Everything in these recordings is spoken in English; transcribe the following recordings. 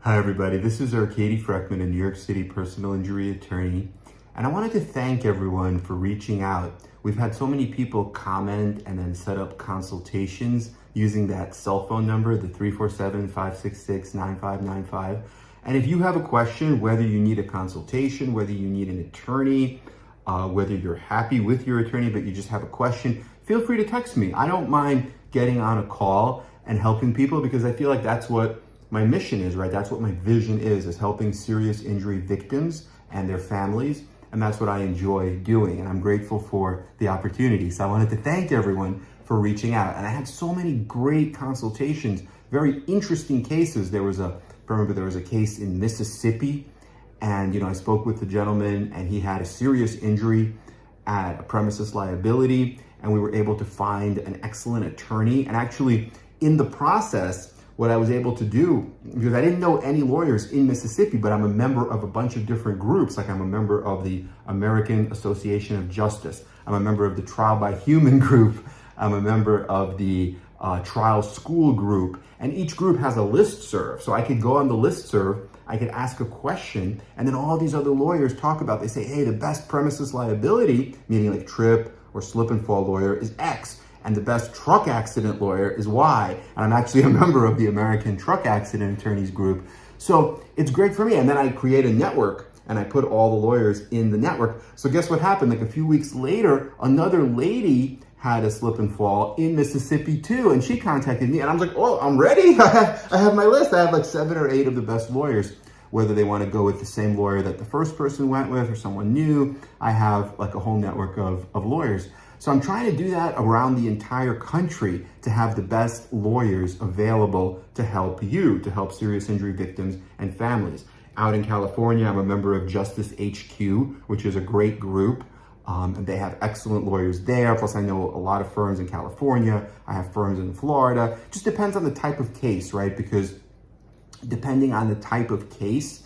Hi everybody, this is Frekhtman, a New York City personal injury attorney, and I wanted to thank everyone for reaching out. We've had so many people comment and then set up consultations using that cell phone number, the 347-566-9595. And if you have a question, whether you need a consultation, whether you need an attorney, whether you're happy with your attorney but you just have a question, feel free to text me. I don't mind getting on a call and helping people because I feel like that's what my mission is, right? That's what my vision is helping serious injury victims and their families. And that's what I enjoy doing. And I'm grateful for the opportunity. So I wanted to thank everyone for reaching out. And I had so many great consultations, very interesting cases. There was a case in Mississippi, and I spoke with the gentleman and he had a serious injury at a premises liability, and we were able to find an excellent attorney. And actually in the process, what I was able to do, because I didn't know any lawyers in Mississippi, but I'm a member of a bunch of different groups. Like I'm a member of the American Association of Justice. I'm a member of the Trial by Human group. I'm a member of the Trial School group. And each group has a listserv. So I could go on the listserv, I could ask a question, and then all these other lawyers talk about, they say, hey, the best premises liability, meaning like trip or slip and fall lawyer, is X. And the best truck accident lawyer is Y. And I'm actually a member of the American Truck Accident Attorneys Group. So it's great for me. And then I create a network and I put all the lawyers in the network. So guess what happened? Like a few weeks later, another lady had a slip and fall in Mississippi too. And she contacted me and I was like, oh, I'm ready. I have my list. I have like 7 or 8 of the best lawyers, whether they want to go with the same lawyer that the first person went with or someone new. I have like a whole network of lawyers. So I'm trying to do that around the entire country to have the best lawyers available to help you, to help serious injury victims and families. Out in California, I'm a member of Justice HQ, which is a great group. And they have excellent lawyers there. Plus, I know a lot of firms in California. I have firms in Florida. Just depends on the type of case, right? Because depending on the type of case,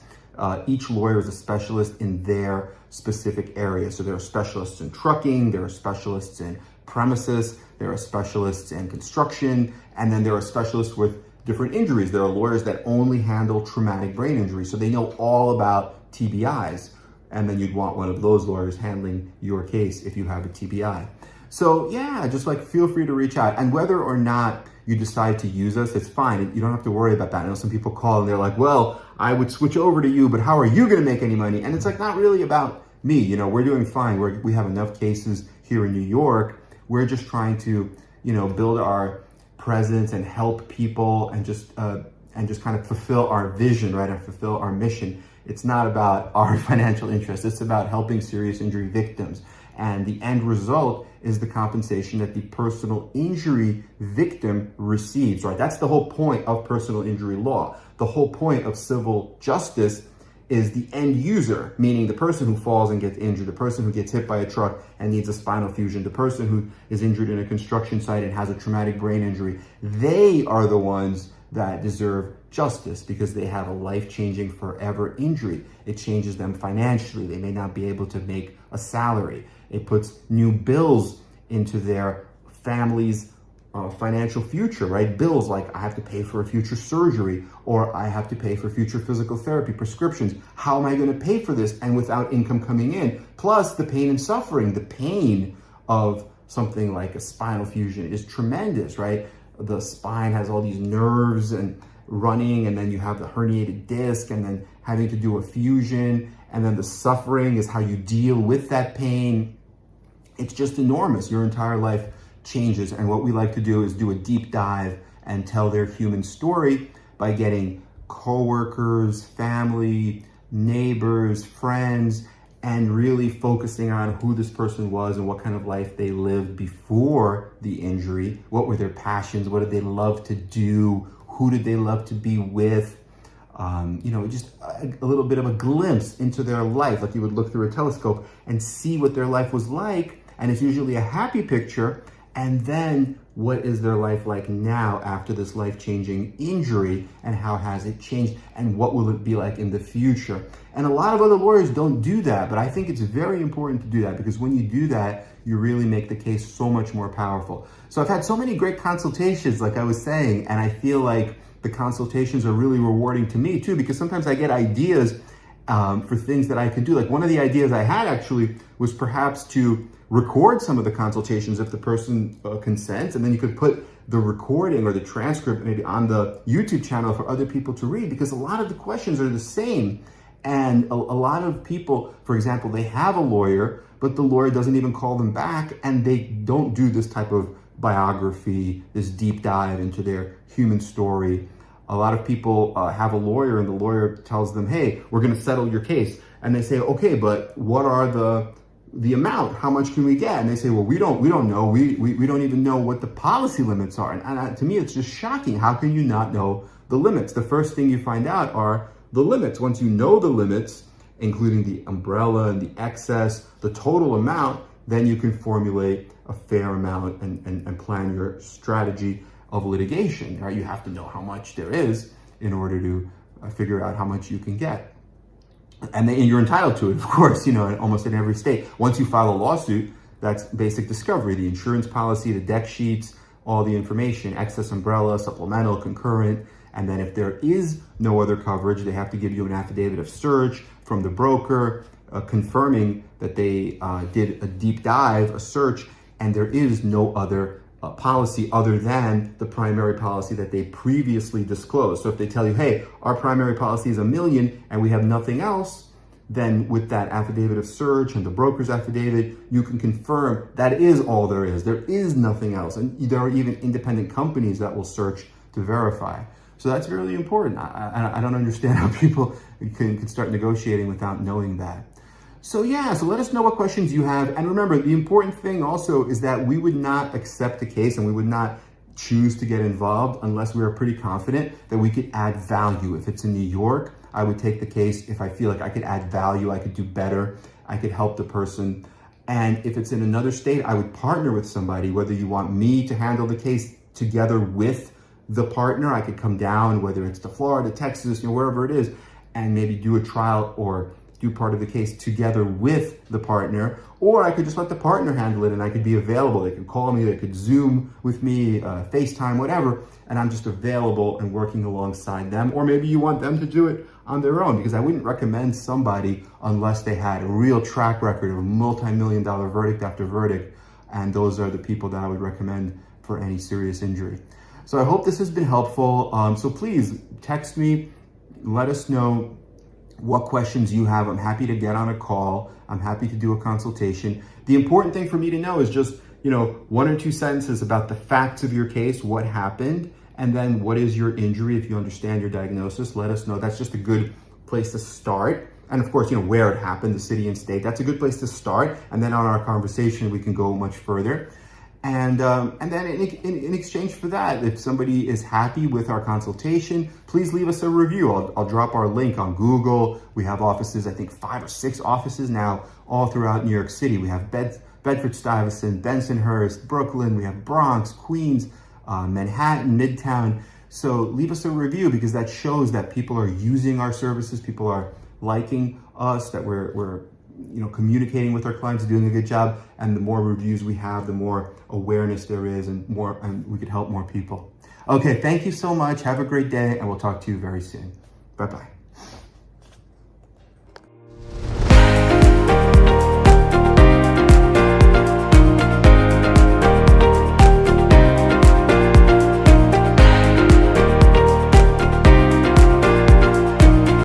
each lawyer is a specialist in their specific area. So there are specialists in trucking, there are specialists in premises, there are specialists in construction, and then there are specialists with different injuries. There are lawyers that only handle traumatic brain injury. So they know all about TBIs. And then you'd want one of those lawyers handling your case if you have a TBI. So yeah, just like feel free to reach out. And whether or not you decide to use us, it's fine. You don't have to worry about that. I know some people call and they're like, well, I would switch over to you, but how are you gonna make any money? And it's like, not really about me. We're doing fine. We have enough cases here in New York. We're just trying to, build our presence and help people and just kind of fulfill our vision, right? And fulfill our mission. It's not about our financial interest. It's about helping serious injury victims. And the end result is the compensation that the personal injury victim receives, right? That's the whole point of personal injury law. The whole point of civil justice is the end user, meaning the person who falls and gets injured, the person who gets hit by a truck and needs a spinal fusion, the person who is injured in a construction site and has a traumatic brain injury. They are the ones that deserve justice because they have a life-changing forever injury. It changes them financially. They may not be able to make a salary. It puts new bills into their family's financial future, right? Bills like I have to pay for a future surgery or I have to pay for future physical therapy prescriptions. How am I going to pay for this? And without income coming in, plus the pain and suffering, the pain of something like a spinal fusion is tremendous, right? The spine has all these nerves and running, and then you have the herniated disc and then having to do a fusion. And then the suffering is how you deal with that pain. It's just enormous. Your entire life changes. And what we like to do is do a deep dive and tell their human story by getting coworkers, family, neighbors, friends, and really focusing on who this person was and what kind of life they lived before the injury. What were their passions? What did they love to do? Who did they love to be with? Just a little bit of a glimpse into their life, like you would look through a telescope and see what their life was like. And it's usually a happy picture. And then what is their life like now after this life-changing injury, and how has it changed, and what will it be like in the future? And a lot of other lawyers don't do that, but I think it's very important to do that because when you do that, you really make the case so much more powerful. So I've had so many great consultations, like I was saying, and I feel like the consultations are really rewarding to me too, because sometimes I get ideas for things that I could do. Like one of the ideas I had actually was perhaps to record some of the consultations if the person consents, and then you could put the recording or the transcript maybe on the YouTube channel for other people to read, because a lot of the questions are the same. And a lot of people, for example, they have a lawyer, but the lawyer doesn't even call them back, and they don't do this type of biography, this deep dive into their human story. A lot of people have a lawyer, and the lawyer tells them, hey, we're going to settle your case. And they say, okay, but what are the amount? How much can we get? And they say, well, we don't know. We don't even know what the policy limits are. And to me, it's just shocking. How can you not know the limits? The first thing you find out are the limits. Once you know the limits, including the umbrella and the excess, the total amount, then you can formulate a fair amount and plan your strategy of litigation, right? You have to know how much there is in order to figure out how much you can get. And you're entitled to it, of course, almost in every state. Once you file a lawsuit, that's basic discovery, the insurance policy, the deck sheets, all the information, excess umbrella, supplemental, concurrent. And then if there is no other coverage, they have to give you an affidavit of search from the broker confirming that they did a deep dive, a search, and there is no other policy other than the primary policy that they previously disclosed. So if they tell you, hey, our primary policy is $1 million and we have nothing else, then with that affidavit of search and the broker's affidavit, you can confirm that is all there is. There is nothing else. And there are even independent companies that will search to verify. So that's really important. I don't understand how people can start negotiating without knowing that. So yeah, so let us know what questions you have. And remember, the important thing also is that we would not accept the case and we would not choose to get involved unless we are pretty confident that we could add value. If it's in New York, I would take the case if I feel like I could add value, I could do better, I could help the person. And if it's in another state, I would partner with somebody, whether you want me to handle the case together with the partner. I could come down, whether it's to Florida, Texas, wherever it is, and maybe do a trial or do part of the case together with the partner, or I could just let the partner handle it and I could be available. They could call me, they could Zoom with me, FaceTime, whatever, and I'm just available and working alongside them. Or maybe you want them to do it on their own, because I wouldn't recommend somebody unless they had a real track record of a multi-million-dollar verdict after verdict, and those are the people that I would recommend for any serious injury. So I hope this has been helpful. So please text me, let us know what questions you have. I'm happy to get on a call. I'm happy to do a consultation. The important thing for me to know is just, 1 or 2 sentences about the facts of your case, what happened, and then what is your injury. If you understand your diagnosis, let us know. That's just a good place to start. And of course, where it happened, the city and state, that's a good place to start. And then on our conversation, we can go much further. And then in exchange for that, if somebody is happy with our consultation, please leave us a review. I'll drop our link on Google. We have offices, I think 5 or 6 offices now, all throughout New York City. We have Bedford-Stuyvesant, Bensonhurst, Brooklyn. We have Bronx, Queens, Manhattan, Midtown. So leave us a review, because that shows that people are using our services, people are liking us, that we're communicating with our clients, doing a good job. And the more reviews we have, the more awareness there is, and we could help more people. Okay, thank you so much. Have a great day, and we'll talk to you very soon. Bye-bye.